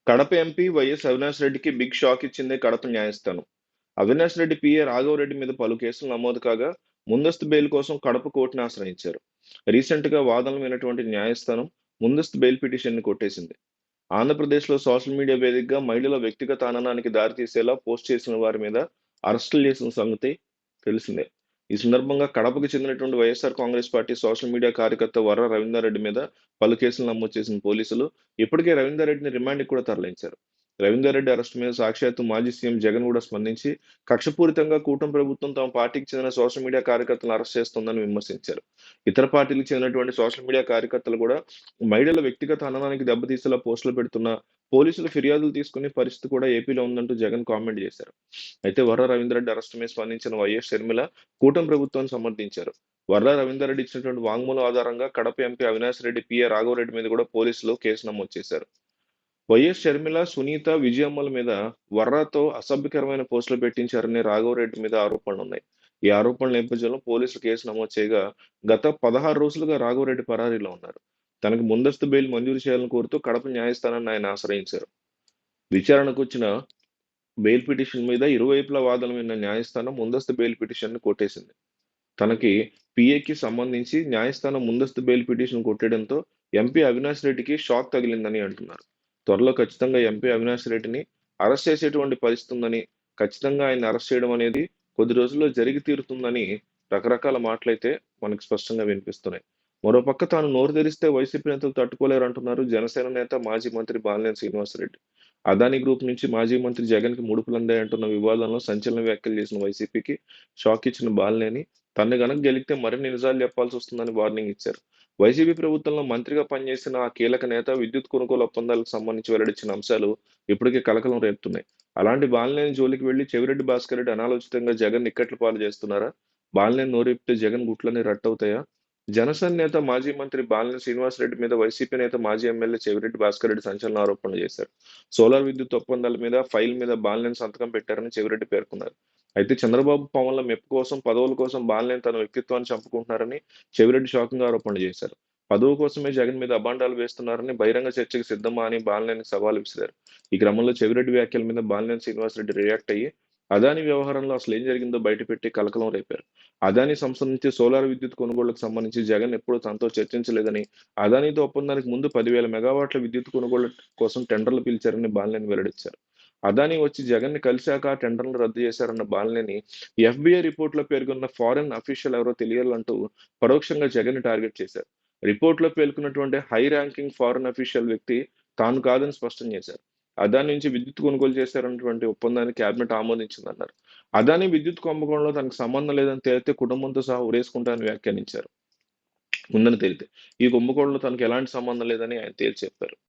Kadapa MP YS Avinash రెడ్డికి big shock ఇచ్చిందే కడప న్యాయస్థానం. అవినాష్ రెడ్డి పిఏ రాఘవరెడ్డి మీద పలు కేసులు నమోదు కాగా ముందస్తు బెయిల్ కోసం కడప కోర్టును ఆశ్రయించారు. రీసెంట్ గా వాదనలు విన్నటువంటి న్యాయస్థానం ముందస్తు బెయిల్ పిటిషన్ ని కొట్టేసింది. ఆంధ్రప్రదేశ్లో సోషల్ మీడియా వేదికగా మహిళల వ్యక్తిగత ఆనందానికి దారితీసేలా పోస్ట్ చేసిన వారి మీద అరెస్టులు చేసిన సంగతి తెలిసిందే. ఈ సందర్భంగా కడపకు చెందినటువంటి YSR Congress party social media కార్యకర్త వర్ర రవీందర్ రెడ్డి మీద పలు కేసులు నమోదు చేసిన పోలీసులు ఇప్పటికే రవీందర్ రెడ్డిని రిమాండ్కి కూడా తరలించారు. రవీందర్ రెడ్డి అరెస్టు మీద సాక్షాత్తు మాజీ సీఎం జగన్ కూడా స్పందించి కక్షపూరితంగా కూటమి ప్రభుత్వం తమ పార్టీకి చెందిన సోషల్ మీడియా కార్యకర్తలను అరెస్ట్ చేస్తోందని విమర్శించారు. ఇతర పార్టీలకు చెందినటువంటి సోషల్ మీడియా కార్యకర్తలు కూడా మహిళల వ్యక్తిగత ఆనందానికి దెబ్బతీసేలా పోస్టులు పెడుతున్న పోలీసులు ఫిర్యాదులు తీసుకునే పరిస్థితి కూడా ఏపీలో ఉందంటూ జగన్ కామెంట్ చేశారు. అయితే వర్ర రవీందర్రెడ్డి అరెస్టు మీద స్పందించిన వైఎస్ షర్మిల కూటమి ప్రభుత్వాన్ని సమర్థించారు. వర్ర రవీందర్రెడ్డి ఇచ్చినటువంటి వాంగ్మూలం ఆధారంగా కడప ఎంపీ అవినాష్ రెడ్డి పిఏ రాఘవరెడ్డి మీద కూడా పోలీసులు కేసు నమోదు చేశారు. వైఎస్ షర్మిల, సునీత, విజయమ్మల మీద వర్రాతో అసభ్యకరమైన పోస్టులు పెట్టించారని రాఘవరెడ్డి మీద ఆరోపణలున్నాయి. ఈ ఆరోపణల నేపథ్యంలో పోలీసులు కేసు నమోదు చేయగా గత 16 రోజులుగా రాఘవరెడ్డి పరారీలో ఉన్నారు. తనకు ముందస్తు బెయిల్ మంజూరు చేయాలని కోరుతూ కడప న్యాయస్థానాన్ని ఆయన ఆశ్రయించారు. విచారణకు వచ్చిన బెయిల్ పిటిషన్ మీద ఇరువైపుల వాదనలు విన్న న్యాయస్థానం ముందస్తు బెయిల్ పిటిషన్ ని కొట్టేసింది. తనకి పిఏకి సంబంధించి న్యాయస్థానం ముందస్తు బెయిల్ పిటిషన్ కొట్టడంతో ఎంపీ అవినాష్ రెడ్డికి షాక్ తగిలిందని అంటున్నారు. త్వరలో ఖచ్చితంగా ఎంపీ అవినాష్ రెడ్డిని అరెస్ట్ చేసేటువంటి పరిస్థితి ఉందని, ఖచ్చితంగా ఆయన అరెస్ట్ చేయడం అనేది కొద్ది రోజుల్లో జరిగి తీరుతుందని రకరకాల మాటలైతే మనకు స్పష్టంగా వినిపిస్తున్నాయి. మరోపక్క తాను నోరు తెరిస్తే వైసీపీ నేతలు తట్టుకోలేరు అంటున్నారు జనసేన నేత మాజీ మంత్రి బాలినేని శ్రీనివాసరెడ్డి. అదానీ గ్రూప్ నుంచి మాజీ మంత్రి జగన్ కి ముడుపులందాయంటున్న వివాదంలో సంచలన వ్యాఖ్యలు చేసిన వైసీపీకి షాక్ ఇచ్చిన బాలినేని తనని గనక గెలిస్తే మరిన్ని నిజాలు చెప్పాల్సి వస్తుందని వార్నింగ్ ఇచ్చారు. వైసీపీ ప్రభుత్వంలో మంత్రిగా పనిచేసిన ఆ కీలక నేత విద్యుత్ కొనుగోలు ఒప్పందాలకు సంబంధించి వెల్లడించిన అంశాలు ఇప్పటికే కలకలం రేపుతున్నాయి. అలాంటి బాలినేని జోలికి వెళ్లి చెవిరెడ్డి భాస్కర్ రెడ్డి అనాలోచితంగా జగన్ ఇక్కట్ల పాలు చేస్తున్నారా? బాలినేని నోరెప్పితే జగన్ గుట్లన్నీ రట్టవుతాయా? జనసేన నేత మాజీ మంత్రి బాలినేని శ్రీనివాసరెడ్డి మీద వైసీపీ నేత మాజీ ఎమ్మెల్యే చెవిరెడ్డి భాస్కర్ రెడ్డి సంచలన ఆరోపణలు చేశారు. సోలార్ విద్యుత్ ఒప్పందాల మీద ఫైల్ మీద బాలినేని సంతకం పెట్టారని చెవిరెడ్డి పేర్కొన్నారు. అయితే చంద్రబాబు పవన్ల మెప్పు కోసం, పదవుల కోసం బాలినేని తన వ్యక్తిత్వాన్ని చంపుకుంటున్నారని చెవిరెడ్డి షాకింగ్ ఆరోపణలు చేశారు. పదవి కోసమే జగన్ మీద అబాండాలు వేస్తున్నారని, బహిరంగ చర్చకు సిద్ధమా అని బాలినేనికి సవాల్ విసిరారు. ఈ క్రమంలో చెవిరెడ్డి వ్యాఖ్యల మీద బాలినేని శ్రీనివాసరెడ్డి రియాక్ట్ అయ్యి అదానీ వ్యవహారంలో అసలు ఏం జరిగిందో బయటపెట్టి కలకలం రేపారు. అదానీ సంస్థ నుంచి సోలార్ విద్యుత్ కొనుగోలుకు సంబంధించి జగన్ ఎప్పుడూ తనతో చర్చించలేదని, అదానీతో ఒప్పందానికి ముందు 10,000 మెగావాట్ల విద్యుత్ కొనుగోలు కోసం టెండర్లు పిలిచారని బాలినేని వెల్లడించారు. అదానీ వచ్చి జగన్ ని కలిశాక ఆ టెండర్లు రద్దు చేశారన్న బాలినేని ఎఫ్బిఐ రిపోర్టులో పేర్కొన్న ఫారెన్ అఫీషియల్ ఎవరో తెలియాలంటూ పరోక్షంగా జగన్ ని టార్గెట్ చేశారు. రిపోర్టులో పేర్కొన్నటువంటి హై ర్యాంకింగ్ ఫారెన్ అఫీషియల్ వ్యక్తి తాను కాదని స్పష్టం చేశారు. అదానీ నుంచి విద్యుత్ కొనుగోలు చేశారన్నటువంటి ఒప్పందాన్ని కేబినెట్ ఆమోదించిందన్నారు. అదానీ విద్యుత్ కుంభకోణంలో తనకు సంబంధం లేదని తేలితే కుటుంబంతో సహా ఉరేసుకుంటానని వ్యాఖ్యానించారు. ఉందని తేలితే ఈ కుంభకోణంలో తనకు ఎలాంటి సంబంధం లేదని ఆయన తేల్చి చెప్పారు.